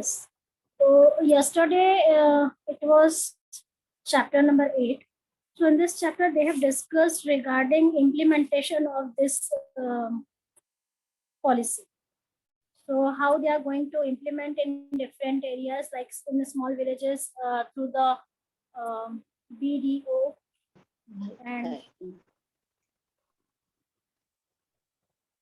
Yes. So yesterday it was chapter number 8. So in this chapter they have discussed regarding implementation of this policy. So how they are going to implement in different areas, like in the small villages through the BDO and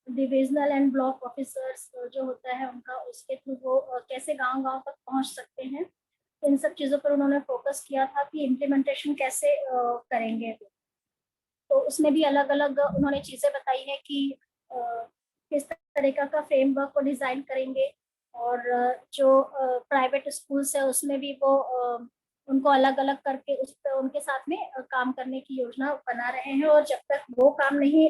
divisional and block officers जो होता है उनका, उसके through वो कैसे गांव-गांव तक पहुंच सकते हैं। इन सब चीज़ों पर उन्होंने फोकस किया था कि इम्प्लीमेंटेशन कैसे करेंगे। तो उसमें भी अलग-अलग उन्होंने चीज़ें बताई हैं कि किस तरीका का फ्रेमवर्क को डिज़ाइन करेंगे और जो प्राइवेट स्कूल्स है उसमें भी वो उनको अलग-अलग करके उस पे उनके साथ में काम करने की योजना बना रहे हैं। और जब तक वो काम नहीं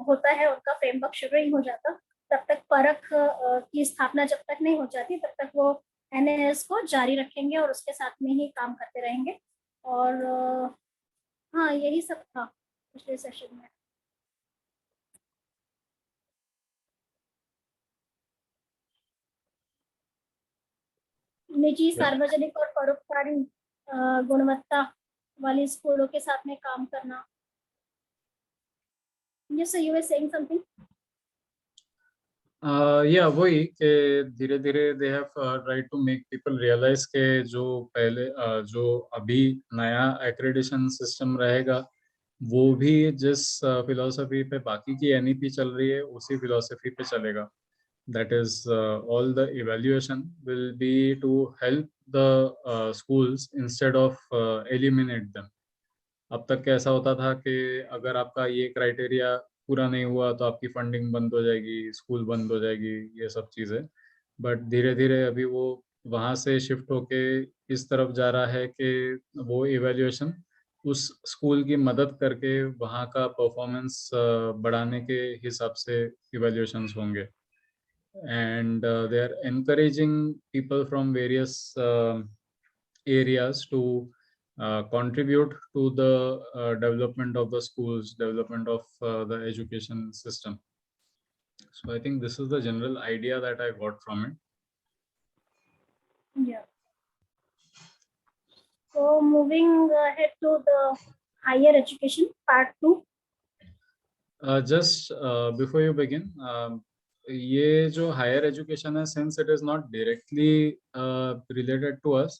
होता है, उनका फ्रेमवर्क शुरू नहीं हो जाता, तब तक परख की स्थापना जब तक नहीं हो जाती, तब तक वो एनएएस को जारी रखेंगे और उसके साथ में ही काम करते रहेंगे। और हाँ, यही सब था पिछले सेशन में। निजी, सार्वजनिक और परोपकारी गुणवत्ता वाली स्कूलों के साथ में काम करना। Yes, sir, you were saying something? या वही कि धीरे धीरे they have try to make people realise के जो पहले जो अभी नया एक्रेडिशन सिस्टम रहेगा वो भी जिस फिलॉसफी पे बाकी की एनईपी चल रही है उसी फिलॉसफी पे चलेगा। That is, all the evaluation will be to help the schools instead of eliminate them. अब तक कैसा होता था कि अगर आपका ये क्राइटेरिया पूरा नहीं हुआ तो आपकी फंडिंग बंद हो जाएगी, स्कूल बंद हो जाएगी, ये सब चीज़ें। बट धीरे धीरे अभी वो वहाँ से शिफ्ट होके इस तरफ जा रहा है कि वो इवैल्यूएशन उस स्कूल की मदद करके वहाँ का परफॉर्मेंस बढ़ाने के हिसाब से इवैल्यूएशंस होंगे। And they are encouraging people from various areas to contribute to the development of the schools, development of the education system. So I think this is the general idea that I got from it. Yeah. So moving ahead to the higher education part 2. Just before you begin, ये जो higher education है, since it is not directly related to us,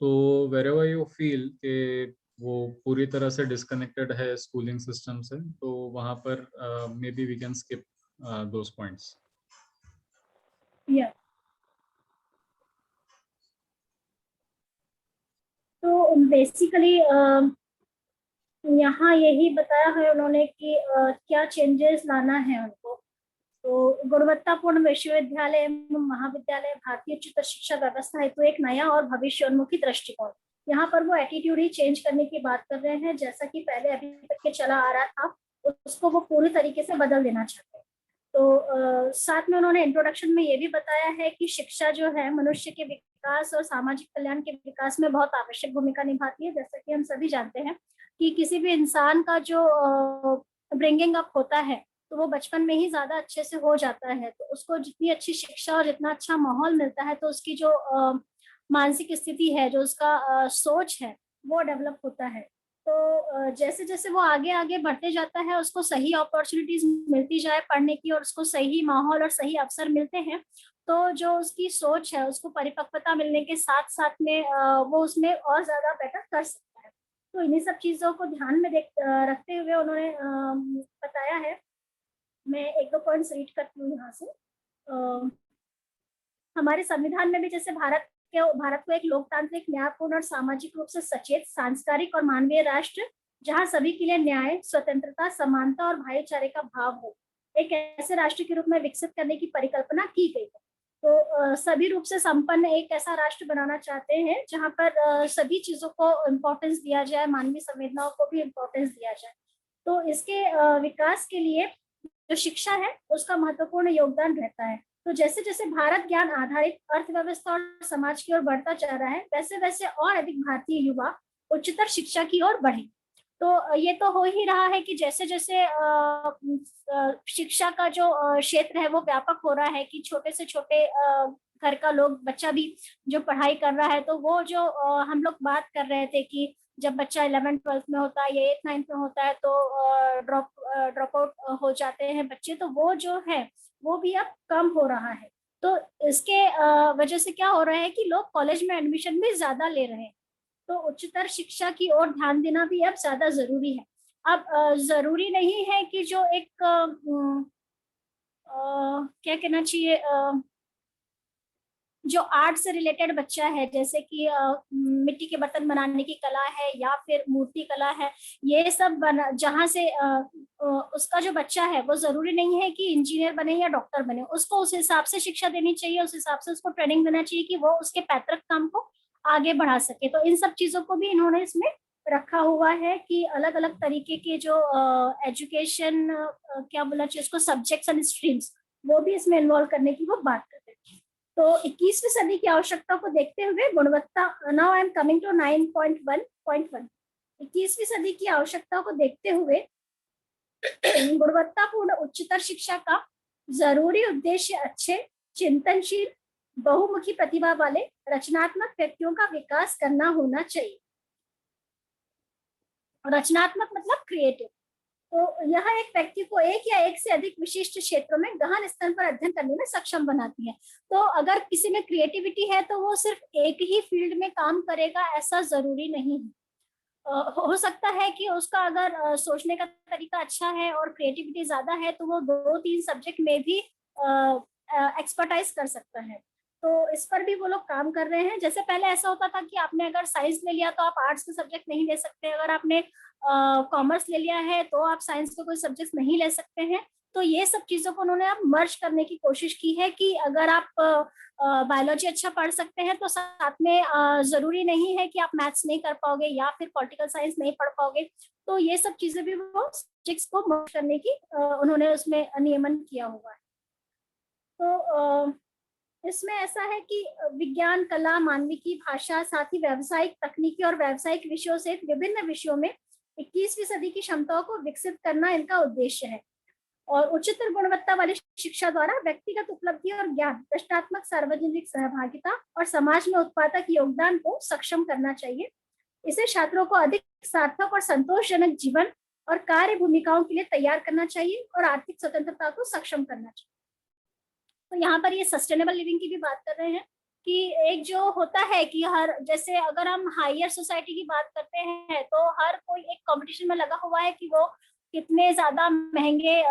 तो wherever you feel कि वो पूरी तरह से disconnected है स्कूलिंग सिस्टम से, तो वहाँ पर maybe we can skip those points. या तो बेसिकली यहाँ यही बताया है उन्होंने कि क्या चेंजेस लाना है उनको। तो गुणवत्तापूर्ण विश्वविद्यालय एवं महाविद्यालय भारतीय उच्चतर शिक्षा व्यवस्था हेतु एक नया और भविष्योन्मुखी दृष्टिकोण। यहाँ पर वो एटीट्यूड ही चेंज करने की बात कर रहे हैं, जैसा कि पहले अभी तक के चला आ रहा था उसको वो पूरी तरीके से बदल देना चाहते हैं। तो साथ में उन्होंने इंट्रोडक्शन में ये भी बताया है कि शिक्षा जो है मनुष्य के विकास और सामाजिक कल्याण के विकास में बहुत आवश्यक भूमिका निभाती है। जैसा कि हम सभी जानते हैं कि किसी भी इंसान का जो ब्रिंगिंग अप होता है तो वो बचपन में ही ज्यादा अच्छे से हो जाता है। तो उसको जितनी अच्छी शिक्षा और जितना अच्छा माहौल मिलता है तो उसकी जो मानसिक स्थिति है, जो उसका सोच है, वो डेवलप होता है। तो जैसे जैसे वो आगे आगे बढ़ते जाता है, उसको सही अपॉर्चुनिटीज मिलती जाए पढ़ने की और उसको सही माहौल और सही अवसर मिलते हैं, तो जो उसकी सोच है उसको परिपक्वता मिलने के साथ साथ में वो उसमें और ज्यादा बेटर कर सकता है। तो इन्हीं सब चीजों को ध्यान में रखते हुए उन्होंने बताया है। मैं एक दो पॉइंट्स रीड करती हूँ यहाँ से। हमारे संविधान में भी जैसे भारत को एक लोकतांत्रिक, न्यायपूर्ण और सामाजिक रूप से सचेत, सांस्कारिक और मानवीय राष्ट्र जहाँ सभी के लिए न्याय, स्वतंत्रता, समानता और भाईचारे का भाव हो, एक ऐसे राष्ट्र के रूप में विकसित करने की परिकल्पना की गई है। तो सभी रूप से संपन्न एक ऐसा राष्ट्र बनाना चाहते हैं जहाँ पर सभी चीजों को इम्पोर्टेंस दिया जाए, मानवीय संवेदनाओं को भी इम्पोर्टेंस दिया जाए। तो इसके विकास के लिए जो शिक्षा है उसका महत्वपूर्ण योगदान रहता है। तो जैसे जैसे भारत ज्ञान आधारित अर्थव्यवस्था और समाज की ओर बढ़ता जा रहा है, वैसे वैसे और अधिक भारतीय युवा उच्चतर शिक्षा की ओर बढ़े। तो ये तो हो ही रहा है कि जैसे जैसे शिक्षा का जो क्षेत्र है वो व्यापक हो रहा है कि छोटे से छोटे घर का लोग, बच्चा भी जो पढ़ाई कर रहा है, तो वो जो हम लोग बात कर रहे थे कि जब बच्चा 11th-12th में होता है या 8th-9th में होता है तो ड्रॉप आउट हो जाते हैं बच्चे, तो वो जो है वो भी अब कम हो रहा है। तो इसके वजह से क्या हो रहा है कि लोग कॉलेज में एडमिशन भी ज्यादा ले रहे हैं, तो उच्चतर शिक्षा की ओर ध्यान देना भी अब ज्यादा जरूरी है। अब जरूरी नहीं है कि जो एक क्या कहना चाहिए, जो आर्ट से रिलेटेड बच्चा है, जैसे कि मिट्टी के बर्तन बनाने की कला है या फिर मूर्ति कला है, ये सब जहाँ से उसका जो बच्चा है वो जरूरी नहीं है कि इंजीनियर बने या डॉक्टर बने, उसको उस हिसाब से शिक्षा देनी चाहिए, उस हिसाब से उसको ट्रेनिंग देना चाहिए कि वो उसके पैतृक काम को आगे बढ़ा सके। तो इन सब चीजों को भी इन्होंने इसमें रखा हुआ है कि अलग अलग तरीके के जो एजुकेशन क्या बोला चाहिए उसको, सब्जेक्ट्स एंड स्ट्रीम्स, वो भी इसमें इन्वॉल्व करने की वो बात करते हैं। तो 21वीं सदी की आवश्यकता को देखते हुए गुणवत्ता, now I am coming to 9.1.1, 21वीं सदी की आवश्यकता को देखते हुए गुणवत्तापूर्ण उच्चतर शिक्षा का जरूरी उद्देश्य अच्छे, चिंतनशील, बहुमुखी प्रतिभा वाले रचनात्मक व्यक्तियों का विकास करना होना चाहिए। रचनात्मक मतलब क्रिएटिव। तो यह एक व्यक्ति को एक या एक से अधिक विशिष्ट क्षेत्रों में गहन स्तर पर अध्ययन करने में सक्षम बनाती है। तो अगर किसी में क्रिएटिविटी है तो वो सिर्फ एक ही फील्ड में काम करेगा, ऐसा जरूरी नहीं है। हो सकता है कि उसका अगर सोचने का तरीका अच्छा है और क्रिएटिविटी ज्यादा है तो वो 2-3 सब्जेक्ट में भी एक्सपर्टाइज कर सकता है। तो इस पर भी वो लोग काम कर रहे हैं। जैसे पहले ऐसा होता था कि आपने अगर साइंस ले लिया तो आप आर्ट्स के सब्जेक्ट नहीं ले सकते, अगर आपने कॉमर्स ले लिया है तो आप साइंस के कोई सब्जेक्ट नहीं ले सकते हैं। तो ये सब चीजों को उन्होंने अब मर्ज करने की कोशिश की है कि अगर आप बायोलॉजी अच्छा पढ़ सकते हैं तो साथ में जरूरी नहीं है कि आप मैथ्स नहीं कर पाओगे या फिर पॉलिटिकल साइंस नहीं पढ़ पाओगे। तो ये सब चीजें भी वो सब्जेक्ट्स को मर्ज करने की उन्होंने उसमें नियमन किया हुआ है। तो इसमें ऐसा है कि विज्ञान, कला, मानविकी, भाषा, साथ ही व्यावसायिक, तकनीकी और व्यावसायिक विषयों सहित विभिन्न विषयों में 21वीं सदी की क्षमताओं को विकसित करना इनका उद्देश्य है। और उच्चतर गुणवत्ता वाली शिक्षा द्वारा व्यक्तिगत उपलब्धि और ज्ञान, रचनात्मक सार्वजनिक सहभागिता और समाज में उत्पादक योगदान को सक्षम करना चाहिए। इसे छात्रों को अधिक सार्थक और संतोषजनक जीवन और कार्य भूमिकाओं के लिए तैयार करना चाहिए और आर्थिक स्वतंत्रता को सक्षम करना चाहिए। तो यहाँ पर ये सस्टेनेबल लिविंग की भी बात कर रहे हैं कि एक जो होता है कि हर, जैसे अगर हम हायर सोसाइटी की बात करते हैं तो हर कोई एक कंपटीशन में लगा हुआ है कि वो कितने ज्यादा महंगे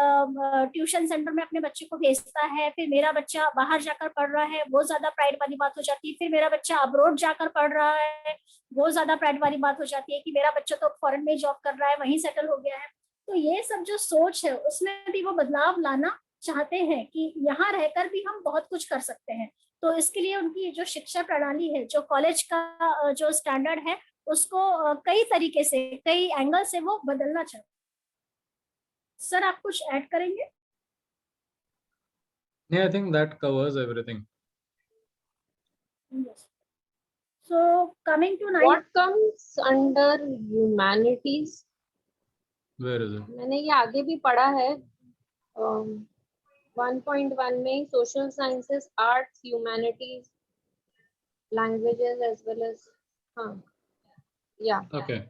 ट्यूशन सेंटर में अपने बच्चे को भेजता है, फिर मेरा बच्चा बाहर जाकर पढ़ रहा है, वो ज्यादा प्राइड वाली बात हो जाती है, फिर मेरा बच्चा अब्रोड जाकर पढ़ रहा है, वो ज्यादा प्राइड वाली बात हो जाती है कि मेरा बच्चा तो फॉरेन में जॉब कर रहा है, वहीं सेटल हो गया है। तो ये सब जो सोच है उसमें भी वो बदलाव लाना चाहते हैं कि यहाँ रहकर भी हम बहुत कुछ कर सकते हैं। तो इसके लिए उनकी जो शिक्षा प्रणाली है, जो कॉलेज का जो स्टैंडर्ड है, उसको कई तरीके से, कई एंगल से वो बदलना चाहते हैं। सर आप कुछ ऐड करेंगे? Yeah, I think that covers everything. Yes. So coming to 9, What comes under humanities? Where is it? मैंने ये आगे भी पढ़ा है 1.1 में, social sciences, arts, humanities, languages as well as Okay.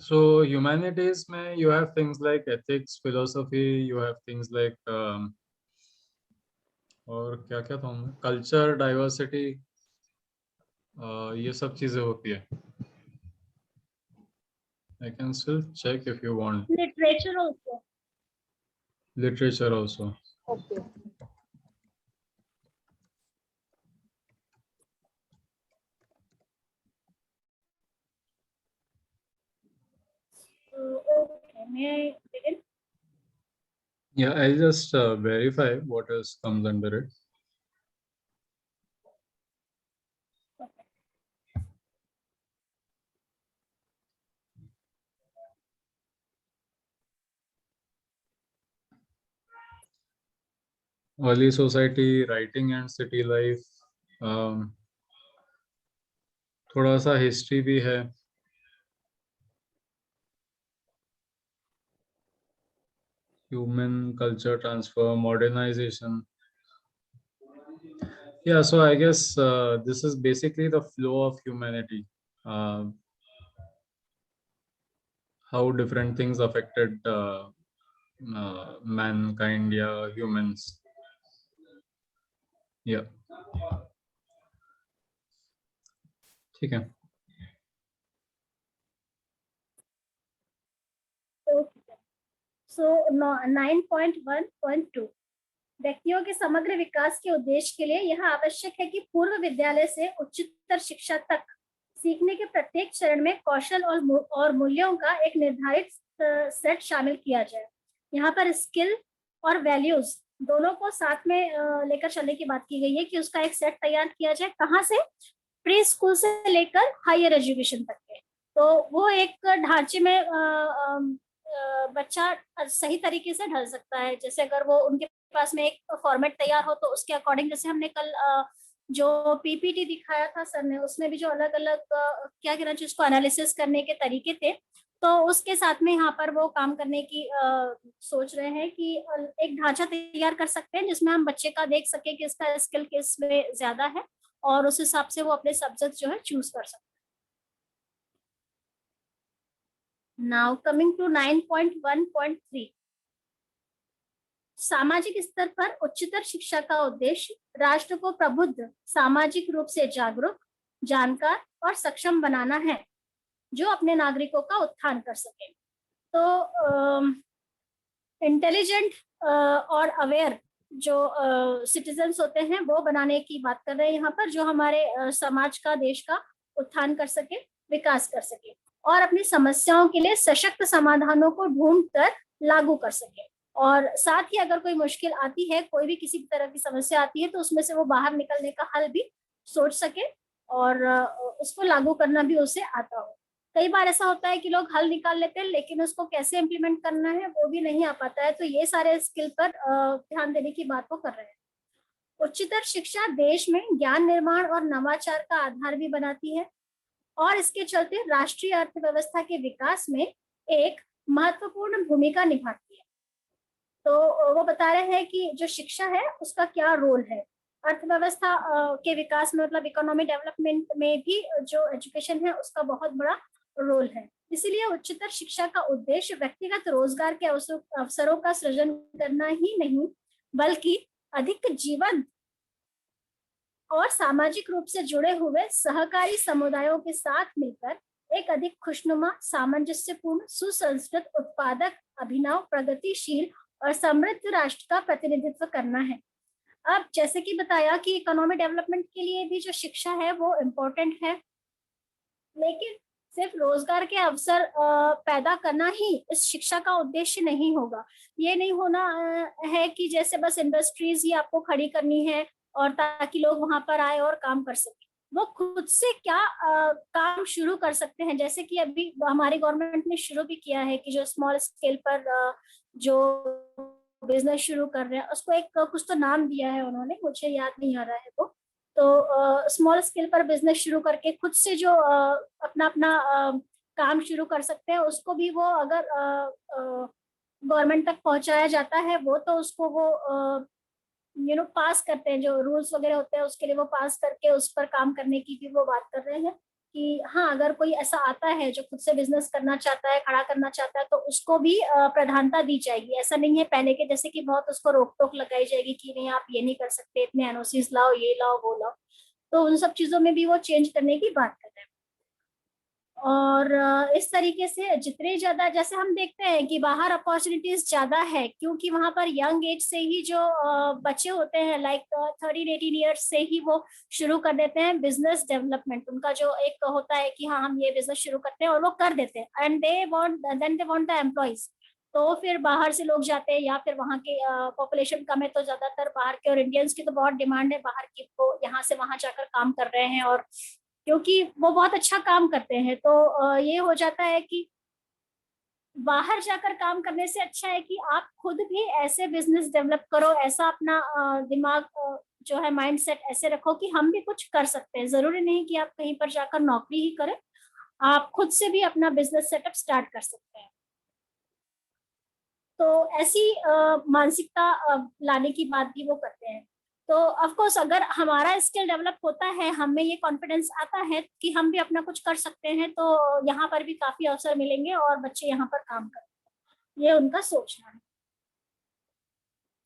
So humanities में you have things like ethics, philosophy, you have things like और क्या क्या था उनमें, कल्चर, डाइवर्सिटी, ये सब चीजें होती है। I can still check if you want. literature also. Literature also. okay. Okay, may I begin? Yeah, I'll just verify what else comes under it. Early society, writing and city life, थोड़ा सा history भी है, human culture transfer, modernisation, Yeah, so I guess this is basically the flow of humanity. How different things affected mankind, yeah, humans. Yeah, ठीक है. सो 9.1.2 व्यक्तियों के समग्र विकास के उद्देश्य के लिए यह आवश्यक है कि पूर्व विद्यालय से उच्चतर शिक्षा तक सीखने के प्रत्येक चरण में कौशल और मूल्यों का एक निर्धारित सेट शामिल किया जाए। यहाँ पर स्किल और वैल्यूज दोनों को साथ में लेकर चलने की बात की गई है कि उसका एक सेट तैयार किया जाए। कहाँ से? प्री स्कूल से लेकर हायर एजुकेशन तक के। तो वो एक ढांचे में बच्चा सही तरीके से ढल सकता है। जैसे अगर वो उनके पास में एक फॉर्मेट तैयार हो तो उसके अकॉर्डिंग, जैसे हमने कल जो पीपीटी दिखाया था सर ने, उसमें भी जो अलग अलग क्या कहना चाहिए उसको एनालिसिस करने के तरीके थे, तो उसके साथ में यहाँ पर वो काम करने की सोच रहे हैं कि एक ढांचा तैयार कर सकते हैं जिसमें हम बच्चे का देख सके कि इसका स्किल किस में ज्यादा है और उस हिसाब से वो अपने सब्जेक्ट जो है चूज कर सकते हैं। नाउ कमिंग टू 9.1.3 सामाजिक स्तर पर उच्चतर शिक्षा का उद्देश्य राष्ट्र को प्रबुद्ध, सामाजिक रूप से जागरूक, जानकार और सक्षम बनाना है जो अपने नागरिकों का उत्थान कर सके। तो इंटेलिजेंट और अवेयर जो सिटीजन्स होते हैं वो बनाने की बात कर रहे हैं यहाँ पर, जो हमारे समाज का, देश का उत्थान कर सके, विकास कर सके और अपनी समस्याओं के लिए सशक्त समाधानों को ढूंढकर लागू कर सके। और साथ ही अगर कोई मुश्किल आती है, कोई भी किसी भी तरह की समस्या आती है, तो उसमें से वो बाहर निकलने का हल भी सोच सके और उसको लागू करना भी उसे आता हो। कई बार ऐसा होता है कि लोग हल निकाल लेते हैं लेकिन उसको कैसे इम्प्लीमेंट करना है वो भी नहीं आ पाता है। तो ये सारे स्किल पर ध्यान देने की बात वो कर रहे हैं। उच्चतर शिक्षा देश में ज्ञान निर्माण और नवाचार का आधार भी बनाती है और इसके चलते राष्ट्रीय अर्थव्यवस्था के विकास में एक महत्वपूर्ण भूमिका निभाती है। तो वो बता रहे हैं कि जो शिक्षा है उसका क्या रोल है अर्थव्यवस्था के विकास में, मतलब इकोनॉमिक डेवलपमेंट में भी जो एजुकेशन है उसका बहुत बड़ा रोल है। इसीलिए उच्चतर शिक्षा का उद्देश्य व्यक्तिगत रोजगार के अवसरों का सृजन करना ही नहीं, बल्कि अधिक जीवन और सामाजिक रूप से जुड़े हुए सहकारी समुदायों के साथ मिलकर एक अधिक खुशनुमा, सामंजस्यपूर्ण, सुसंस्कृत, उत्पादक, अभिनव, प्रगतिशील और समृद्ध राष्ट्र का प्रतिनिधित्व करना है। अब जैसे कि बताया कि इकोनॉमिक डेवलपमेंट के लिए भी जो शिक्षा है वो इम्पोर्टेंट है, लेकिन सिर्फ रोजगार के अवसर पैदा करना ही इस शिक्षा का उद्देश्य नहीं होगा। ये नहीं होना है कि जैसे बस इंडस्ट्रीज ही आपको खड़ी करनी है और ताकि लोग वहां पर आए और काम कर सके। वो खुद से क्या काम शुरू कर सकते हैं, जैसे कि अभी हमारी गवर्नमेंट ने शुरू भी किया है कि जो स्मॉल स्केल पर जो बिजनेस शुरू कर रहे हैं उसको एक कुछ तो नाम दिया है उन्होंने, मुझे याद नहीं आ रहा है वो। तो स्मॉल स्केल पर बिजनेस शुरू करके खुद से जो अपना अपना काम शुरू कर सकते हैं, उसको भी वो अगर गवर्नमेंट तक पहुंचाया जाता है वो, तो उसको वो पास करते हैं, जो रूल्स वगैरह होते हैं उसके लिए वो पास करके उस पर काम करने की भी वो बात कर रहे हैं कि हाँ, अगर कोई ऐसा आता है जो खुद से बिजनेस करना चाहता है, खड़ा करना चाहता है, तो उसको भी प्रधानता दी जाएगी। ऐसा नहीं है पहले के जैसे कि बहुत उसको रोक टोक लगाई जाएगी कि नहीं आप ये नहीं कर सकते, इतने एनओसीज लाओ, ये लाओ, वो लाओ। तो उन सब चीजों में भी वो चेंज करने की बात कर रहे हैं। और इस तरीके से जितने ज्यादा, जैसे हम देखते हैं कि बाहर अपॉर्चुनिटीज ज्यादा है क्योंकि वहां पर यंग एज से ही जो बच्चे होते हैं, लाइक 13-18 ईयर्स से ही वो शुरू कर देते हैं बिजनेस डेवलपमेंट। उनका जो एक होता है कि हाँ हम ये बिजनेस शुरू करते हैं और वो कर देते हैं and they want the employees. तो फिर बाहर से लोग जाते हैं या फिर वहाँ के पॉपुलेशन कम है तो ज्यादातर बाहर के, और इंडियंस की तो बहुत डिमांड है बाहर की, वो यहाँ से वहां जाकर काम कर रहे हैं और क्योंकि वो बहुत अच्छा काम करते हैं। तो ये हो जाता है कि बाहर जाकर काम करने से अच्छा है कि आप खुद भी ऐसे बिजनेस डेवलप करो, ऐसा अपना दिमाग जो है माइंडसेट ऐसे रखो कि हम भी कुछ कर सकते हैं। जरूरी नहीं कि आप कहीं पर जाकर नौकरी ही करें, आप खुद से भी अपना बिजनेस सेटअप स्टार्ट कर सकते हैं। तो ऐसी मानसिकता लाने की बात भी वो करते हैं। तो ऑफ कोर्स अगर हमारा स्किल डेवलप होता है, हमें ये कॉन्फिडेंस आता है कि हम भी अपना कुछ कर सकते हैं, तो यहाँ पर भी काफी अवसर मिलेंगे और बच्चे यहाँ पर काम करेंगे, ये उनका सोचना है।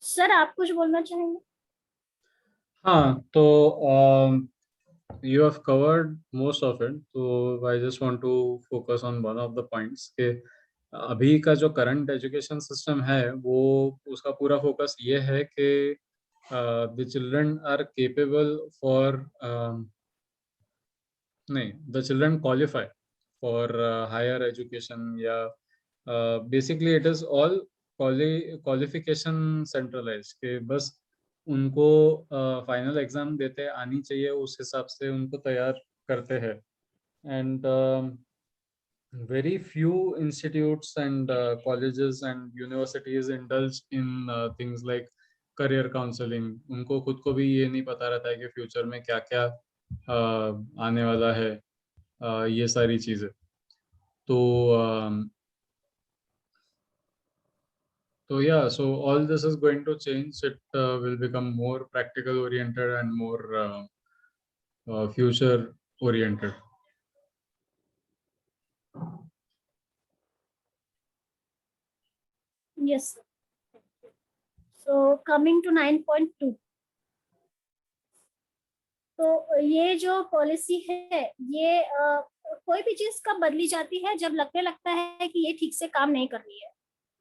सर आप कुछ बोलना चाहेंगे? हाँ, तो you have covered most of it, तो I just want to focus on one of the points कि अभी का जो करंट एजुकेशन सिस्टम है वो उसका पूरा फोकस ये है कि the children are capable for नहीं, the children qualify for higher education, या basically it is all qualification centralize के बस उनको फाइनल एग्जाम देते आनी चाहिए, उस हिसाब से उनको तैयार करते हैं। And very few institutes and colleges and universities indulge in things like career counseling। उनको खुद को भी ये नहीं पता रहता है कि फ्यूचर में क्या क्या आने वाला है, ये सारी चीजें। तो yeah, so all this is going to change. It will become more practical oriented and more future oriented. Yes, sir. So coming to 9.2, तो ये जो पॉलिसी है ये कोई भी चीज कब बदली जाती है, जब लगने लगता है कि ये ठीक से काम नहीं कर रही है।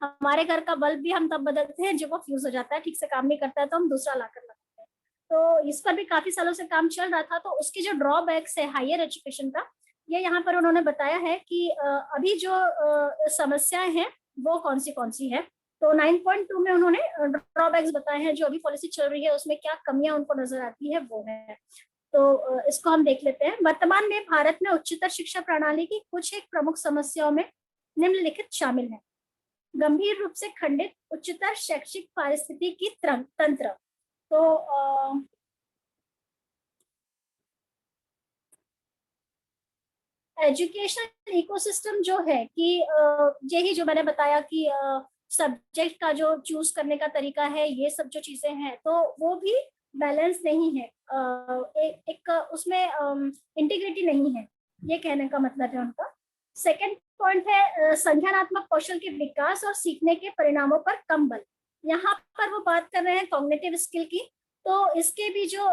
हमारे घर का बल्ब भी हम तब बदलते हैं जब वो फ्यूज हो जाता है, ठीक से काम नहीं करता है तो हम दूसरा लाकर लगाते हैं। तो इस पर भी काफी सालों से काम चल रहा था। तो उसके जो ड्रॉबैक्स है हायर एजुकेशन का, ये यहाँ पर उन्होंने बताया है कि अभी जो समस्याएं हैं वो कौन सी है। तो 9.2 में उन्होंने ड्रॉबैक्स बताए हैं, जो अभी पॉलिसी चल रही है उसमें क्या कमियां उनको नजर आती है वो है। तो इसको हम देख लेते हैं। वर्तमान में भारत में उच्चतर शिक्षा प्रणाली की कुछ एक प्रमुख समस्याओं में निम्नलिखित शामिल है। गंभीर रूप से खंडित उच्चतर शैक्षिक पारिस्थितिकी तंत्र। तो एजुकेशन इकोसिस्टम जो है कि यही जो मैंने बताया कि सब्जेक्ट का जो चूज करने का तरीका है, ये सब जो चीजें हैं तो वो भी बैलेंस नहीं है। एक उसमें इंटीग्रिटी नहीं है, ये कहने का मतलब है उनका। सेकंड पॉइंट है संज्ञानात्मक कौशल के विकास और सीखने के परिणामों पर कम बल। यहाँ पर वो बात कर रहे हैं कॉग्निटिव स्किल की। तो इसके भी जो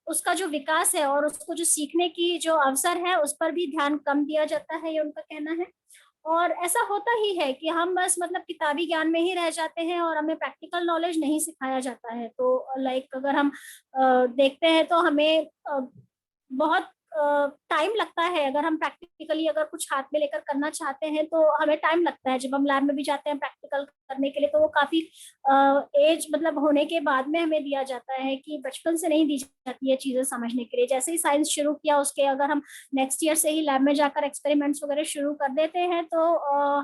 उसका जो विकास है और उसको जो सीखने की जो अवसर है उस पर भी ध्यान कम दिया जाता है, ये उनका कहना है। और ऐसा होता ही है कि हम बस मतलब किताबी ज्ञान में ही रह जाते हैं और हमें प्रैक्टिकल नॉलेज नहीं सिखाया जाता है। तो लाइक अगर हम देखते हैं तो हमें बहुत टाइम लगता है। अगर हम प्रैक्टिकली अगर कुछ हाथ में लेकर करना चाहते हैं तो हमें टाइम लगता है। जब हम लैब में भी जाते हैं प्रैक्टिकल करने के लिए तो वो काफी एज मतलब होने के बाद में हमें दिया जाता है, कि बचपन से नहीं दी जाती है चीजें समझने के लिए। जैसे ही साइंस शुरू किया उसके अगर हम नेक्स्ट ईयर से ही लैब में जाकर एक्सपेरिमेंट्स वगैरह शुरू कर देते हैं तो